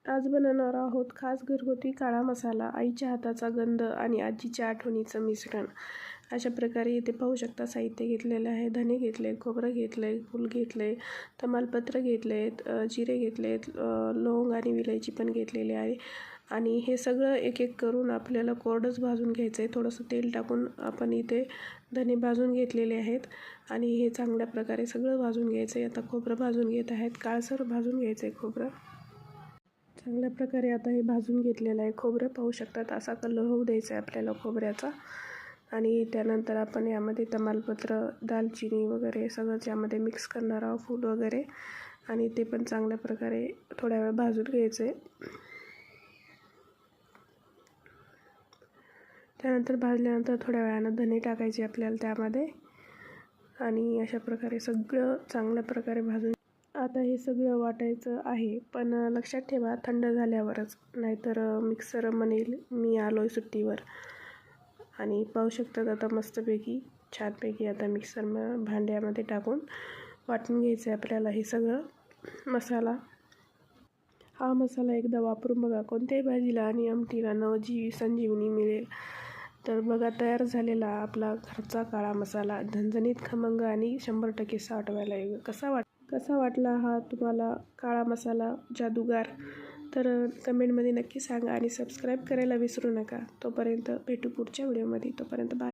आज बनवणार आहोत खास घरगुती काळा मसाला. आईच्या हाताचा गंध आणि आजीच्या आठवणीचं मिश्रण. अशा प्रकारे इथे पाहू शकता साहित्य घेतलेलं आहे. धने घेतले, खोबरं घेतले, फूल घेतले, तमालपत्र घेतलेत, जिरे घेतलेत, लवंग आणि विलायची पण घेतलेली आहे. आणि हे सगळं एक एक करून आपल्याला कोरडंच भाजून घ्यायचं आहे. थोडंसं तेल टाकून आपण इथे धने भाजून घेतलेले आहेत आणि हे चांगल्या प्रकारे सगळं भाजून घ्यायचं आहे. आता खोबरं भाजून घेत आहेत. काळसर भाजून घ्यायचं आहे खोबरं. चांगल्या प्रकारे आता हे भाजून घेतलेलं आहे. खोबरं पाहू शकतात असा कलर होऊ द्यायचा आहे आपल्याला खोबऱ्याचा. आणि त्यानंतर आपण यामध्ये तमालपत्र, दालचिनी वगैरे सगळंच यामध्ये मिक्स करणार आहोत, फूल वगैरे. आणि ते पण चांगल्या प्रकारे थोड्या वेळ भाजून घ्यायचं आहे. त्यानंतर भाजल्यानंतर थोड्या वेळानं धने टाकायचे आपल्याला त्यामध्ये. आणि अशा प्रकारे सगळं चांगल्या प्रकारे भाजून आता हे सगळं वाटायचं आहे. पण लक्षात ठेवा थंड झाल्यावरच, नाहीतर मिक्सर म्हणेल मी आलो आहे सुट्टीवर. आणि पाहू शकतात आता मस्तपैकी छानपैकी आता मिक्सर भांड्यामध्ये टाकून वाटून घ्यायचं आहे आपल्याला हे सगळं मसाला. हा मसाला एकदा वापरून बघा, कोणत्याही भाजीला आणि आमटीला संजीवनी मिळेल. तर बघा तयार झालेला आपला घरचा काळा मसाला, झणझणीत, खमंग आणि 100% साठवायला येईल. कसा वाटला हा तुम्हाला काळा मसाला जादूगार? तर कमेंटमध्ये नक्की सांगा आणि सबस्क्राईब करायला विसरू नका. तोपर्यंत भेटू पुढच्या व्हिडिओमध्ये. तोपर्यंत बाय.